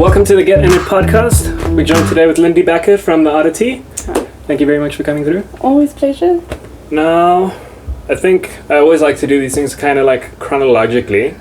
Welcome to the In.It podcast. We're joined today with Lindie Bekker from the Oddity. Hi. Thank you very much for coming through. Always pleasure. Now, I think I always like to do these things kind of like chronologically.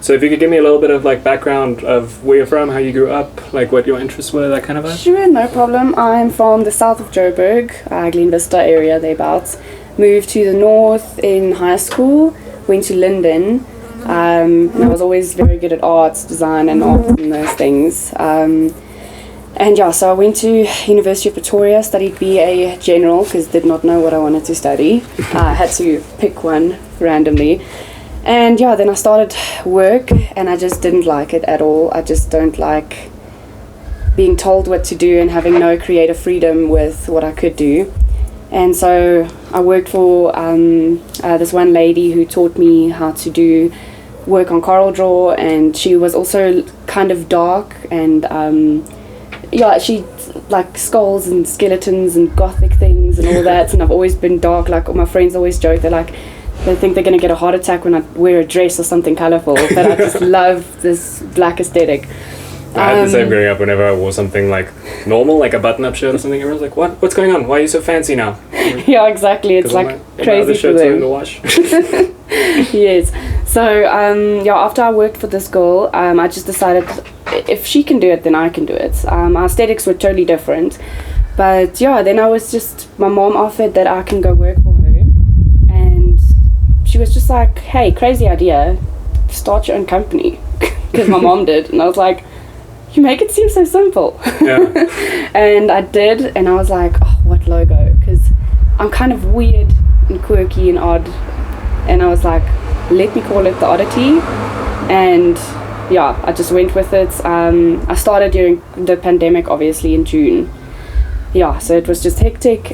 So if you could give me a little bit of like background of where you're from, how you grew up, like what your interests were, that kind of vibe. Sure, no problem. I'm from the south of Joburg, Glen Vista area thereabouts. Moved to the north in high school, went to Linden. And I was always very good at arts, design and art and those things. So I went to University of Pretoria, studied BA General because did not know what I wanted to study. I had to pick one randomly. And then I started work and I just didn't like it at all. I just don't like being told what to do and having no creative freedom with what I could do. And so I worked for this one lady who taught me how to do work on CorelDRAW, and she was also kind of dark and she like skulls and skeletons and gothic things and all that, and I've always been dark. Like my friends always joke, they think they're going to get a heart attack when I wear a dress or something colourful, but I just love this black aesthetic. I had the same growing up. Whenever I wore something like normal, like a button-up shirt or something, everyone's like, What's going on? Why are you so fancy now?" Yeah, exactly. It's like crazy for them. In the wash. Yes. So after I worked for this girl, I just decided if she can do it, then I can do it. Our aesthetics were totally different, but then I was just, my mom offered that I can go work for her, and she was just like, "Hey, crazy idea, start your own company," because my mom did, and I was like, "You make it seem so simple." Yeah. And I did, and I was like, "Oh, what logo?" Because I'm kind of weird and quirky and odd, and I was like, let me call it the Oddity. And I just went with it. I started during the pandemic, obviously in June. So it was just hectic,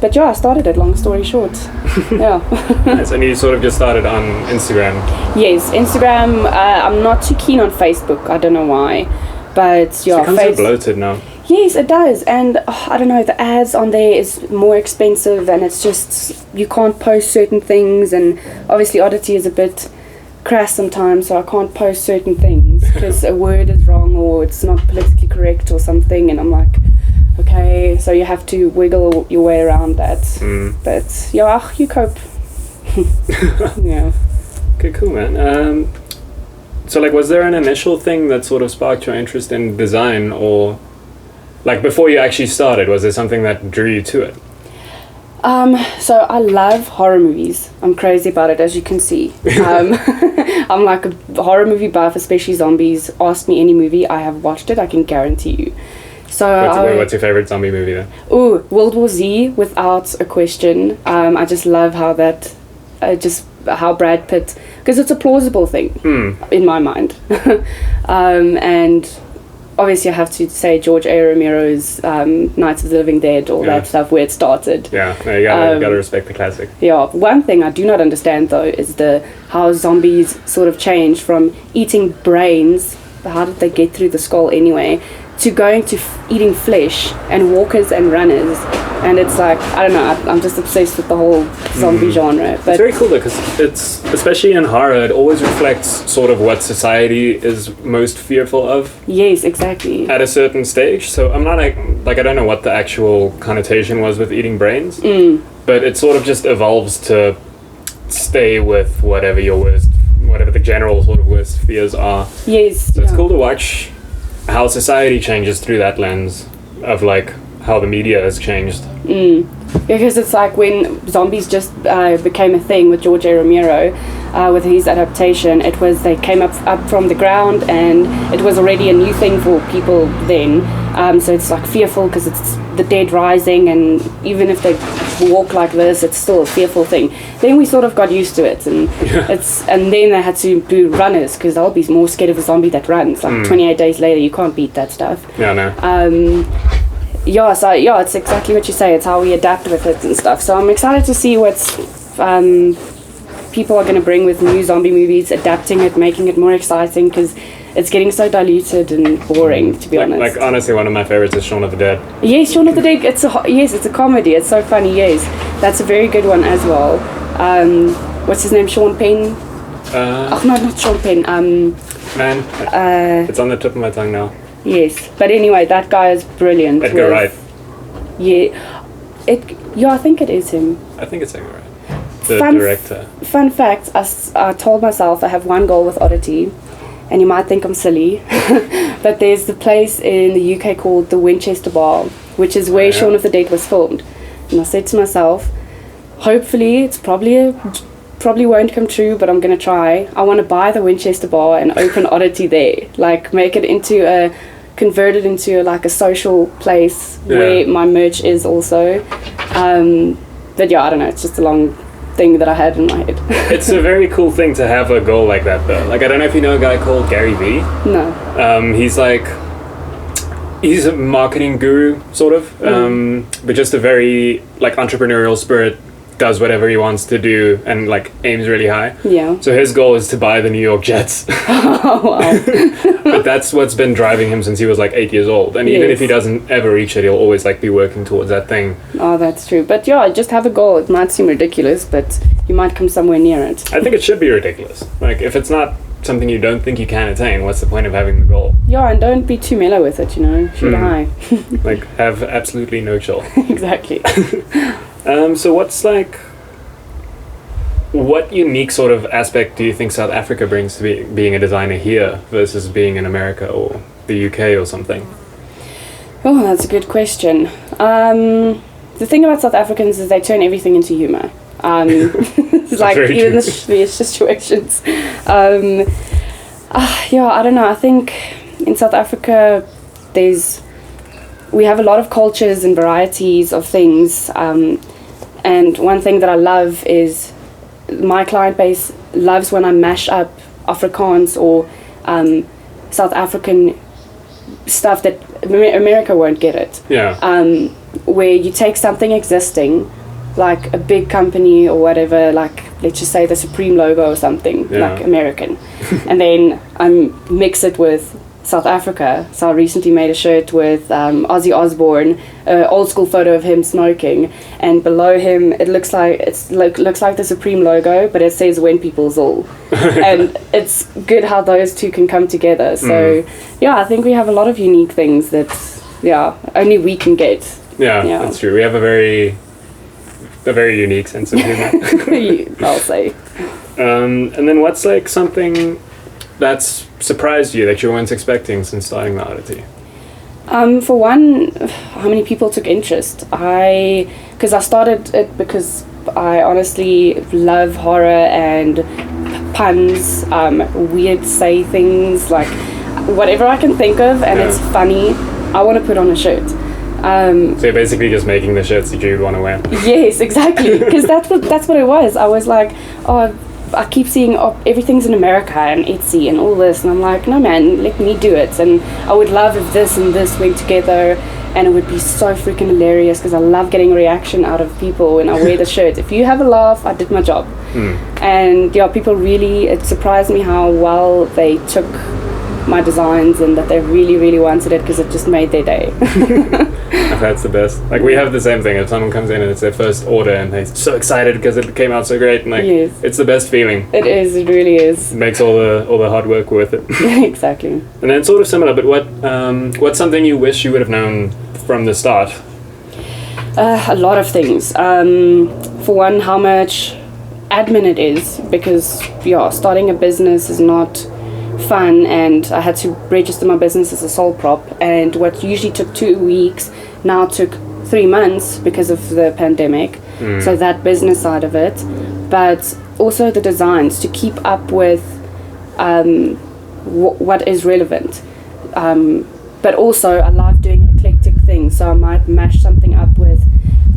but I started it, long story short. Nice. And you sort of just started on Instagram. Yes, Instagram. I'm not too keen on Facebook, I don't know why, but It's become so bloated now. Yes, it does, and I don't know, the ads on there is more expensive, and it's just, you can't post certain things, and obviously Oddity is a bit crass sometimes, so I can't post certain things because a word is wrong or it's not politically correct or something, and I'm like, okay, so you have to wiggle your way around that. But you cope. Yeah. Okay, cool, man. So like, was there an initial thing that sort of sparked your interest in design, or like before you actually started, was there something that drew you to it? So I love horror movies. I'm crazy about it, as you can see. I'm like a horror movie buff, especially zombies. Ask me any movie, I have watched it, I can guarantee you. So what's your favorite zombie movie then? Oh, World War Z, without a question. I just love how how Brad Pitt, because it's a plausible thing in my mind. And obviously I have to say George A. Romero's Nights of the Living Dead, all that stuff, where it started. Yeah, no, you gotta respect the classic. Yeah, one thing I do not understand though is how zombies sort of changed from eating brains, how did they get through the skull anyway, to going to eating flesh and walkers and runners. And it's like, I don't know, I'm just obsessed with the whole zombie genre. But it's very cool though, because it's, especially in horror, it always reflects sort of what society is most fearful of. Yes, exactly. At a certain stage. So I'm not like I don't know what the actual connotation was with eating brains, but it sort of just evolves to stay with whatever the general sort of worst fears are. Yes. So it's cool to watch how society changes through that lens of like how the media has changed. Because it's like when zombies just became a thing with George A. Romero, with his adaptation, it was they came up from the ground, and it was already a new thing for people then. So it's like fearful because it's the dead rising, and even if they walk like this, it's still a fearful thing. Then we sort of got used to it, and and then they had to do runners because they'll be more scared of a zombie that runs. Like 28 days later, you can't beat that stuff. Yeah, no. It's exactly what you say. It's how we adapt with it and stuff. So I'm excited to see what people are going to bring with new zombie movies, adapting it, making it more exciting, because it's getting so diluted and boring, to be honest. Like honestly, one of my favorites is Shaun of the Dead. Yes, Shaun of the Dead. It's a comedy. It's so funny. Yes, that's a very good one as well. What's his name? Sean Penn. No, not Sean Penn. Man, it's on the tip of my tongue now. Yes. But anyway, that guy is brilliant. Edgar Wright. Yeah. I think it is him. I think it's Edgar Wright. The director. Fun fact, I told myself I have one goal with Oddity, and you might think I'm silly, but there's the place in the UK called the Winchester Bar, which is where Shaun of the Dead was filmed. And I said to myself, hopefully it's probably won't come true, but I'm going to try. I want to buy the Winchester Bar and open Oddity there. Like, convert it into like a social place where my merch is also. But yeah, I don't know, it's just a long thing that I had in my head. It's a very cool thing to have a goal like that, though. Like, I don't know if you know a guy called Gary Vee. No. He's a marketing guru, sort of, but just a very, like, entrepreneurial spirit, does whatever he wants to do and, like, aims really high. Yeah. So his goal is to buy the New York Jets. Oh, wow. But that's what's been driving him since he was, like, 8 years old. And even if he doesn't ever reach it, he'll always, like, be working towards that thing. Oh, that's true. But yeah, just have a goal. It might seem ridiculous, but you might come somewhere near it. I think it should be ridiculous. Like, if it's not something you don't think you can attain, what's the point of having the goal? Yeah, and don't be too mellow with it, shoot high. Like, have absolutely no chill. Exactly. So what unique sort of aspect do you think South Africa brings to being a designer here versus being in America or the UK or something? Oh, that's a good question. The thing about South Africans is they turn everything into humor. It's like even the situations. I don't know. I think in South Africa we have a lot of cultures and varieties of things. And one thing that I love is my client base loves when I mash up Afrikaans or South African stuff that America won't get it. Yeah. Where you take something existing, like a big company or whatever, like let's just say the Supreme logo or something, like American, and then mix it with South Africa. So I recently made a shirt with Ozzy Osbourne, old school photo of him smoking, and below him it looks like the Supreme logo, but it says "When People's All," and it's good how those two can come together. So I think we have a lot of unique things that only we can get. Yeah, that's true. We have a very unique sense of humor. I'll say. And then what's like something that's surprised you that you weren't expecting since starting the Oddity? For one, how many people took interest. Because I started it because I honestly love horror and puns, weird say things, like whatever I can think of and it's funny, I want to put on a shirt. So you're basically just making the shirts that you'd want to wear. Yes, exactly. Because that's what it was. I was like, I keep seeing everything's in America and Etsy and all this, and I'm like, no man, let me do it. And I would love if this and this went together, and it would be so freaking hilarious because I love getting a reaction out of people when I wear the shirt. If you have a laugh, I did my job. And people really, it surprised me how well they took my designs and that they really, really wanted it because it just made their day. That's the best. Like, we have the same thing. If someone comes in and it's their first order and they're so excited because it came out so great, and it's the best feeling. It is. It really is. It makes all the hard work worth it. Exactly. And then sort of similar, but what's something you wish you would have known from the start? A lot of things. For one, how much admin it is, because starting a business is not fun, and I had to register my business as a sole prop, and what usually took 2 weeks now took 3 months because of the pandemic. So that business side of it, but also the designs to keep up with what is relevant, but also I love doing eclectic things, so I might mash something up with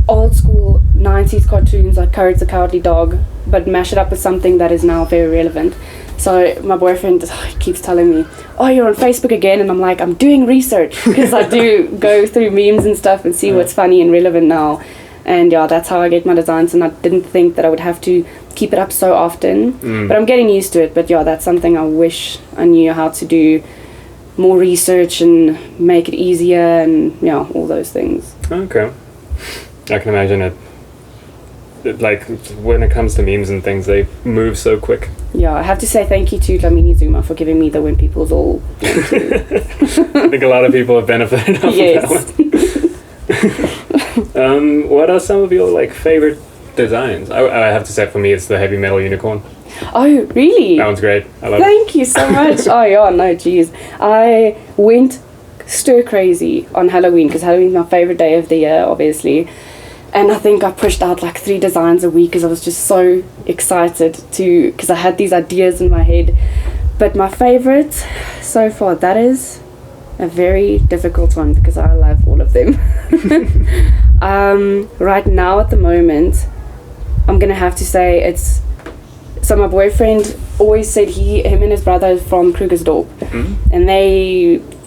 old school 90s cartoons like Courage the Cowardly Dog, but mash it up with something that is now very relevant. So my boyfriend keeps telling me, oh, you're on Facebook again, and I'm like, I'm doing research, because I do go through memes and stuff and see what's funny and relevant now. And that's how I get my designs, and I didn't think that I would have to keep it up so often, but I'm getting used to it. But that's something I wish I knew how to do more research and make it easier, and all those things. Okay. I can imagine it like when it comes to memes and things, they move so quick. Yeah, I have to say thank you to Dlamini Zuma for giving me the When People's All. I think a lot of people have benefited off of that one. What are some of your like favorite designs? I have to say, for me, it's the heavy metal unicorn. Oh, really? That one's great. I love it. Thank you so much. Oh, yeah, no, geez. I went stir crazy on Halloween because Halloween's my favorite day of the year, obviously. And I think I pushed out like 3 designs a week because I was just so excited because I had these ideas in my head. But my favorite so far, that is a very difficult one because I love all of them. Right now at the moment, I'm going to have to say it's... So my boyfriend always said him and his brother are from Krugersdorp. And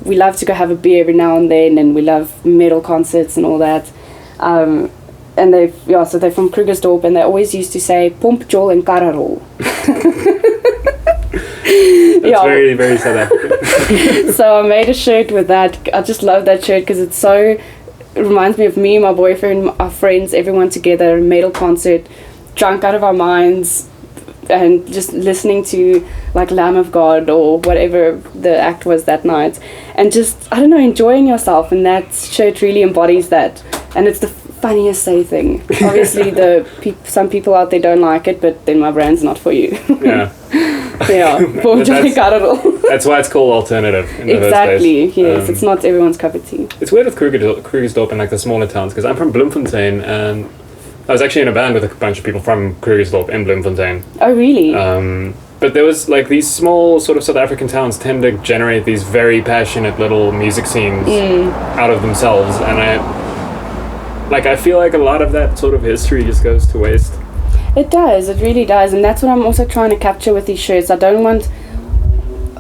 we love to go have a beer every now and then, and we love metal concerts and all that. And they're from Krugersdorp, and they always used to say Pomp, Jol and Kararol. That's very, very South African. So I made a shirt with that. I just love that shirt because it reminds me of me, my boyfriend, our friends, everyone together, metal concert, drunk out of our minds, and just listening to like Lamb of God or whatever the act was that night, and just, I don't know, enjoying yourself. And that shirt really embodies that, and it's the funniest say thing. Obviously some people out there don't like it, but then my brand's not for you. Yeah. Yeah. That's why it's called alternative in the first place. Yes, it's not everyone's cup of tea. It's weird with Krugersdorp and like the smaller towns, because I'm from Bloemfontein, and I was actually in a band with a bunch of people from Krugersdorp in Bloemfontein. Oh, really? But there was like these small sort of South African towns tend to generate these very passionate little music scenes out of themselves, and I feel like a lot of that sort of history just goes to waste. It does, it really does, and that's what I'm also trying to capture with these shirts. I don't want,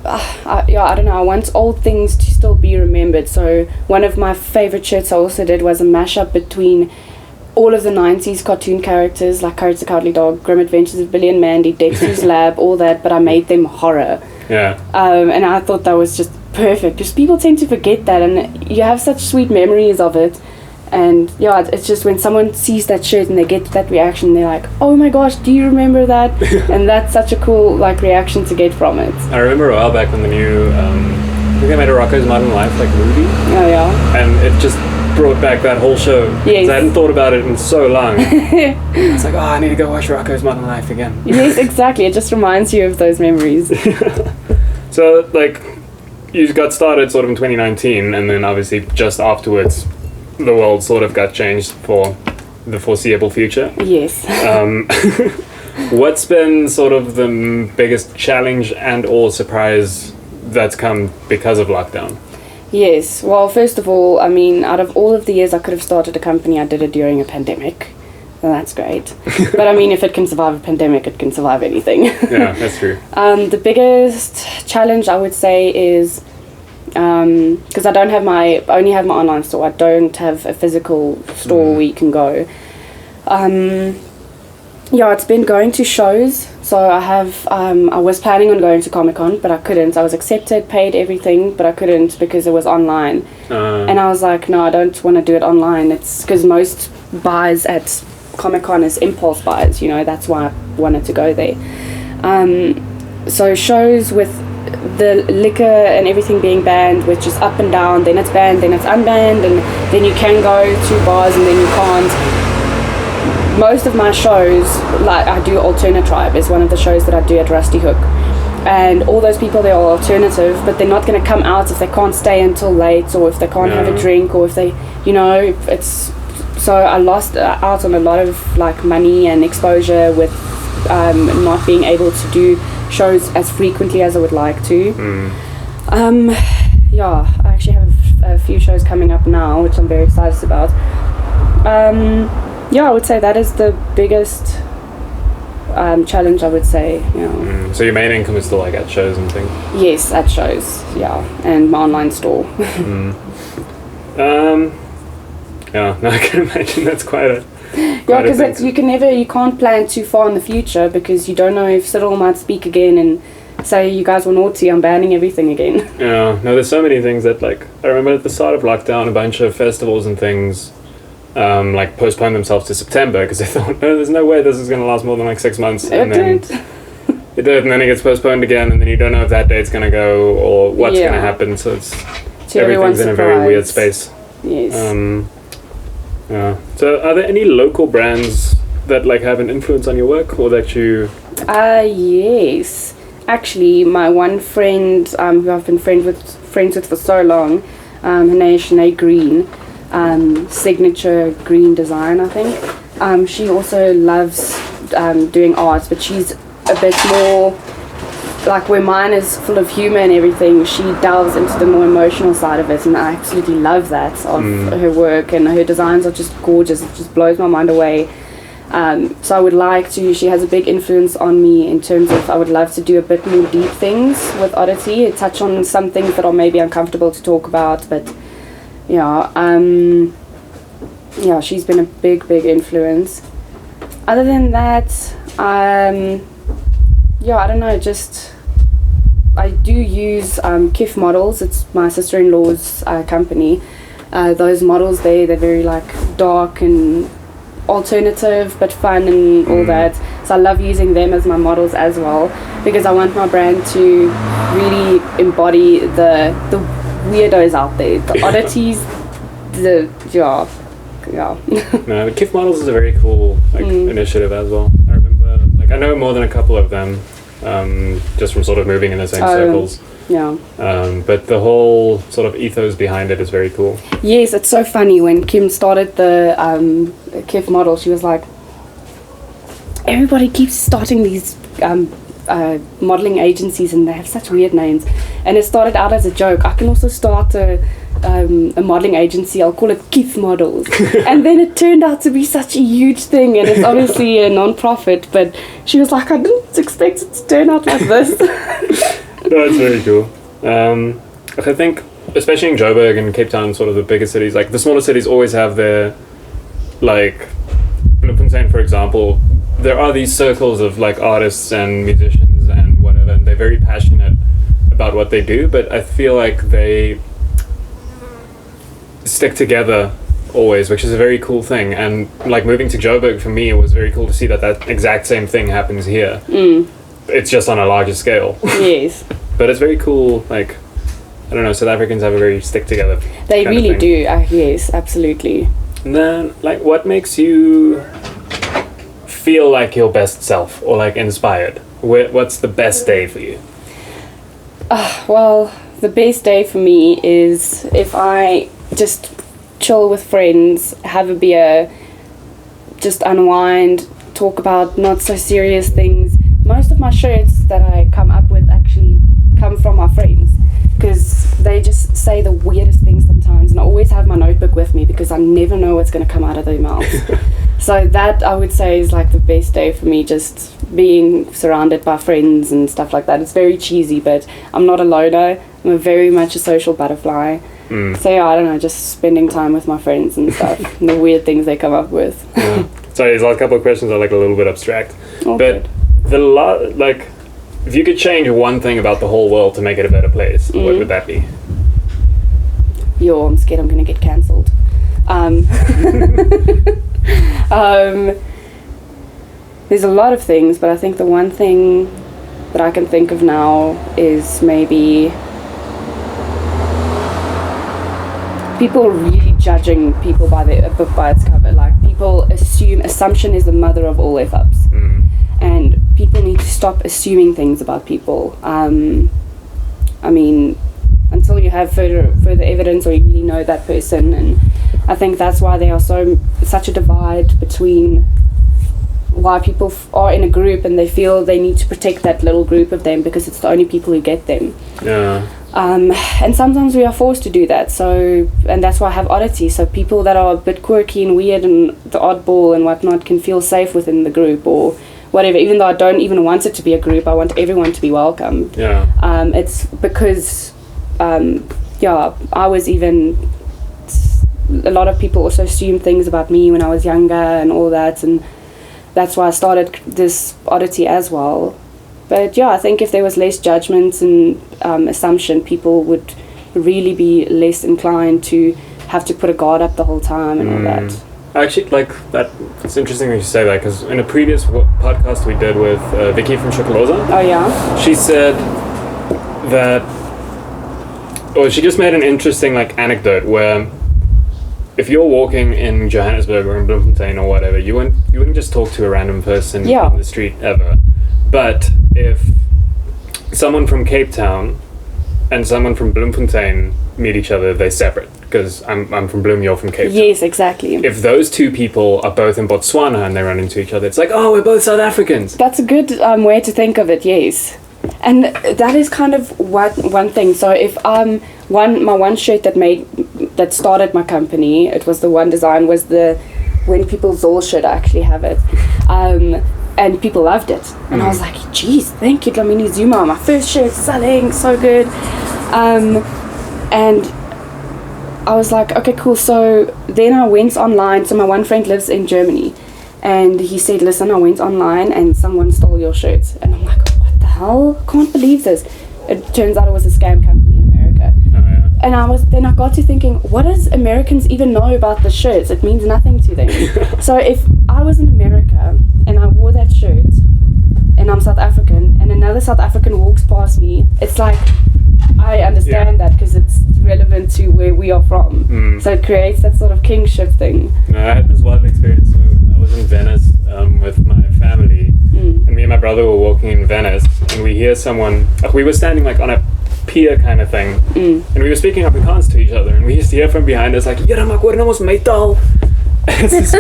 I don't know, I want old things to still be remembered. So one of my favorite shirts I also did was a mashup between all of the 90s cartoon characters, like Courage the Cowardly Dog, Grim Adventures of Billy and Mandy, Dexter's Lab, all that, but I made them horror. Yeah. And I thought that was just perfect, because people tend to forget that, and you have such sweet memories of it. And yeah, it's just when someone sees that shirt and they get that reaction, they're like, oh my gosh, do you remember that? And that's such a cool like reaction to get from it. I remember a while back when the new I think I made a Rocko's Modern Life like movie. Oh yeah. And it just brought back that whole show. Yes. I hadn't thought about it in so long. I was like, I need to go watch Rocko's Modern Life again. Yes, exactly. It just reminds you of those memories. So like you got started sort of in 2019, and then obviously just afterwards the world sort of got changed for the foreseeable future. Yes. What's been sort of the biggest challenge and or surprise that's come because of lockdown? Yes. Well, first of all, I mean, out of all of the years I could have started a company, I did it during a pandemic. Well, that's great. But I mean, if it can survive a pandemic, it can survive anything. Yeah, that's true. The biggest challenge I would say is because I only have my online store. I don't have a physical store where you can go. It's been going to shows. So I was planning on going to Comic-Con, but I couldn't. I was accepted, paid everything, but I couldn't because it was online. And I was like, no, I don't want to do it online. It's because most buys at Comic-Con is impulse buys, that's why I wanted to go there. So shows with the liquor and everything being banned, which is up and down, then it's banned, then it's unbanned, and then you can go to bars and then you can't. Most of my shows, like I do Alternate Tribe, is one of the shows that I do at Rusty Hook, and all those people, they are alternative, but they're not going to come out if they can't stay until late, or if they can't have a drink, or if they, it's, so I lost out on a lot of like money and exposure with not being able to do shows as frequently as I would like to. I actually have a few shows coming up now, which I'm very excited about. I would say that is the biggest challenge, I would say. So your main income is still like at shows and things? Yes, at shows, and my online store. I can imagine that's quite a... because you can't plan too far in the future, because you don't know if Cyril might speak again and say, you guys were naughty, I'm banning everything again. Yeah, no, there's so many things that, like, I remember at the start of lockdown, a bunch of festivals and things like postponed themselves to September because they thought, oh, there's no way this is going to last more than like 6 months. And then it did, and then it gets postponed again, and then you don't know if that date's going to go or what's going to happen. So it's everything's in a very weird space. Yes. Yeah. So are there any local brands that like have an influence on your work, or that you... Yes. Actually, my one friend who I've been friends with for so long, her name is Sinead Green, Signature Green Design, I think. She also loves doing art, but she's a bit more, like where mine is full of humor and everything, she delves into the more emotional side of it, and I absolutely love that of her work, and her designs are just gorgeous. It just blows my mind away. So I would like to, she has a big influence on me in terms of, I would love to do a bit more deep things with Oddity, touch on some things that are maybe uncomfortable to talk about, but yeah, she's been a big influence. Other than that, I don't know, just I do use KIF models. It's my sister-in-law's company. Those models, they're very like dark and alternative but fun and all that, so I love using them as my models as well, because I want my brand to really embody the weirdos out there, the oddities, the No, the KIF models is a very cool initiative as well. I remember, like, I know more than a couple of them, just from sort of moving in the same circles. Yeah. But the whole sort of ethos behind it is very cool. Yes, it's so funny. When Kim started the KIF model, she was like, everybody keeps starting these modeling agencies and they have such weird names. And it started out as a joke. I can also start a modeling agency. I'll call it KIF Models. And then it turned out to be such a huge thing, and it's obviously a non-profit, but she was like, I didn't expect it to turn out like this. No, it's very cool. I think, especially in Joburg and Cape Town, sort of the bigger cities, like the smaller cities always have their, like, Bloemfontein, for example, there are these circles of like artists and musicians and whatever, and they're very passionate about what they do, but I feel like they stick together always, which is a very cool thing. And like moving to Joburg, for me, it was very cool to see that exact same thing happens here. It's just on a larger scale. Yes. But it's very cool, like, I don't know, South Africans have a very stick together. They really do, yes, absolutely. And then, like, what makes you feel like your best self, or like inspired? What's the best day for you? Well, the best day for me is if I just chill with friends, have a beer, just unwind, talk about not so serious things. Most of my shirts that I come up with actually come from my friends, because they just say the weirdest things sometimes, and I always have my notebook with me because I never know what's going to come out of their mouths. So that, I would say, is like the best day for me, just being surrounded by friends and stuff like that. It's very cheesy, but I'm not a loner. I'm very much a social butterfly. So yeah, I don't know, just spending time with my friends and stuff, and the weird things they come up with. Sorry, these last couple of questions are like a little bit abstract. All but good. Like, if you could change one thing about the whole world to make it a better place, what would that be? I'm scared I'm going to get cancelled. There's a lot of things, but I think the one thing that I can think of now is maybe people really judging people by a book by its cover. Like, people assumption is the mother of all F-ups. And people need to stop assuming things about people. I mean, until you have further evidence or you really know that person. And I think that's why there are such a divide between why people are in a group and they feel they need to protect that little group of them because it's the only people who get them. Yeah. And sometimes we are forced to do that. And that's why I have Oddity. So people that are a bit quirky and weird and the oddball and whatnot can feel safe within the group or whatever. Even though I don't even want it to be a group, I want everyone to be welcome. Yeah. It's because, I was even... A lot of people also assumed things about me when I was younger and all that, and that's why I started this Oddity as well. But yeah, I think if there was less judgment and assumption, people would really be less inclined to have to put a guard up the whole time and all that. Actually, like that. It's interesting that you say that because in a previous podcast we did with Vicky from Shokoloza, Oh yeah. she said that, or she just made an interesting like anecdote where if you're walking in Johannesburg or in Bloemfontein or whatever, you wouldn't just talk to a random person Yeah. in the street ever. But if someone from Cape Town and someone from Bloemfontein meet each other, they're separate. Because I'm from Bloem, you're from Cape Town. Yes, exactly. If those two people are both in Botswana and they run into each other, it's like, oh, we're both South Africans. That's a good way to think of it, yes. And that is kind of one thing. So if my one shirt that started my company, it was the one design, was the When People Zol shirt. I actually have it. And people loved it. And I was like, geez, thank you, Dlamini Zuma. My first shirt selling, so good. And I was like, okay, cool. So then I went online. So my one friend lives in Germany. And he said, listen, I went online and someone stole your shirt. And I'm like, what the hell? Can't believe this. It turns out it was a scam company in America. Oh, yeah. And I got to thinking, what does Americans even know about the shirts? It means nothing to them. So if I was in America and I wore that shirt and I'm South African and another South African walks past me, it's like, I understand that because it's relevant to where we are from. So it creates that sort of kingship thing. No, I had this wild experience. So I was in Venice with my family, and me and my brother were walking in Venice, and we hear someone. We were standing like on a pier kind of thing, and we were speaking Afrikaans to each other, and we used to hear from behind us like, "Ja, maar hoor nou ons metal." It was just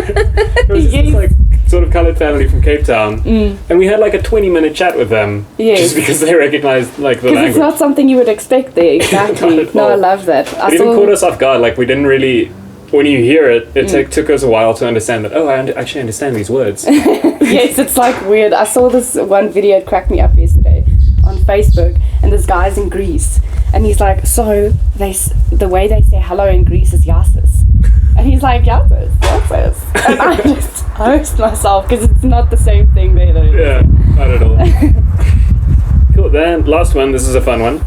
this like sort of coloured family from Cape Town, and we had like a 20-minute chat with them, just because they recognised like the language. Because it's not something you would expect there, exactly. No, I love that. It even caught us off guard. Like we didn't really. When you hear it, it took us a while to understand that. Oh, I actually understand these words. Yes, it's like weird. I saw this one video. It cracked me up yesterday on Facebook, and this guy's in Greece, and he's like, so the way they say hello in Greece is yasis. And he's like, yasis. And I just host myself because it's not the same thing there. Though. Yeah, not at all. Cool. Then last one. This is a fun one.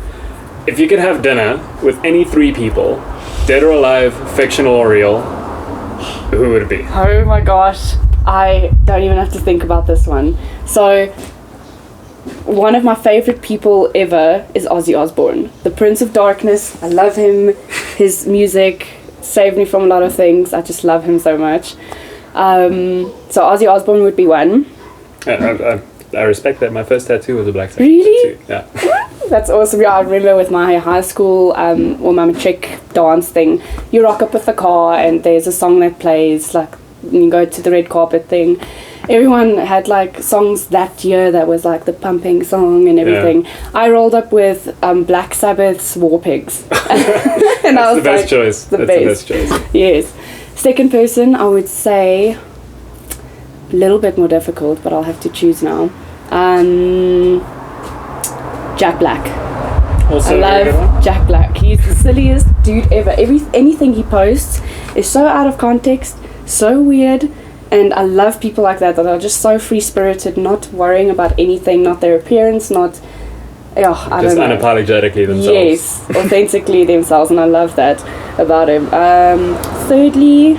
If you could have dinner with any three people, dead or alive, fictional or real, who would it be? Oh my gosh, I don't even have to think about this one. So, one of my favorite people ever is Ozzy Osbourne, the Prince of Darkness. I love him. His music saved me from a lot of things. I just love him so much. So Ozzy Osbourne would be one. I respect that. My first tattoo was a black tattoo. Really? Yeah. That's awesome. Yeah, I remember with my high school or my matric dance thing, you rock up with the car and there's a song that plays, like you go to the red carpet thing. Everyone had like songs that year that was like the pumping song and everything. Yeah. I rolled up with Black Sabbath's War Pigs. And That's the best choice. That's the best choice. Yes. Second person, I would say, a little bit more difficult, but I'll have to choose now. Jack Black. Also I love Jack Black. He's the silliest dude ever. Anything he posts is so out of context, so weird, and I love people like that are just so free-spirited, not worrying about anything, not their appearance, not... I just don't know. Unapologetically themselves. Yes, authentically themselves, and I love that about him. Thirdly...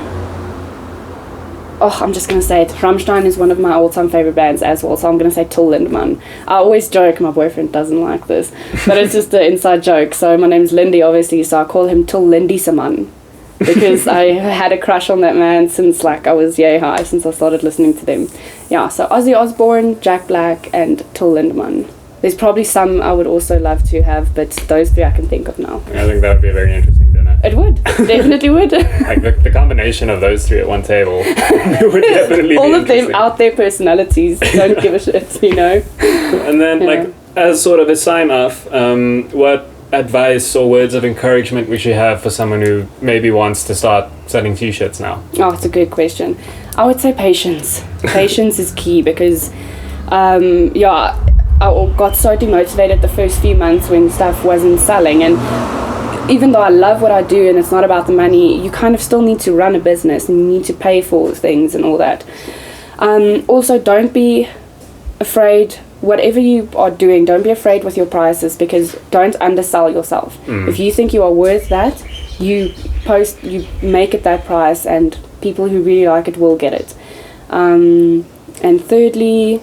I'm just going to say it. Rammstein is one of my all-time favorite bands as well, so I'm going to say Till Lindemann. I always joke, my boyfriend doesn't like this, but it's just an inside joke. So my name's Lindie, obviously, so I call him Till Lindieseman, because I had a crush on that man since like I was yay high, since I started listening to them. Yeah, so Ozzy Osbourne, Jack Black, and Till Lindemann. There's probably some I would also love to have, but those three I can think of now. I think that would be a very interesting dinner. It would. Definitely would. Like the combination of those three at one table would definitely all be of them out there personalities don't give a shit, you know. And then like as sort of a sign off, what advice or words of encouragement would you have for someone who maybe wants to start selling t-shirts now? Oh, it's a good question. I would say patience. Patience is key because I got so demotivated the first few months when stuff wasn't selling, and even though I love what I do and it's not about the money, you kind of still need to run a business and you need to pay for things and all that. Also, don't be afraid, whatever you are doing, don't be afraid with your prices, because don't undersell yourself. If you think you are worth that, you make it that price and people who really like it will get it. And thirdly,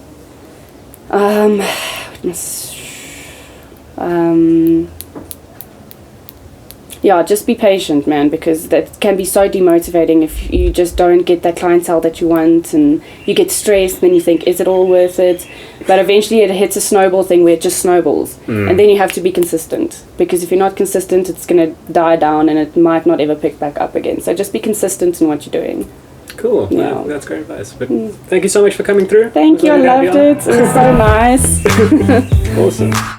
yeah, just be patient, man, because that can be so demotivating if you just don't get that clientele that you want, and you get stressed, then you think, is it all worth it? But eventually it hits a snowball thing where it just snowballs. And then you have to be consistent, because if you're not consistent, it's going to die down and it might not ever pick back up again. So just be consistent in what you're doing. Cool. Yeah. Yeah, that's great advice. But thank you so much for coming through. Thank you, I loved it. It was so nice. Awesome.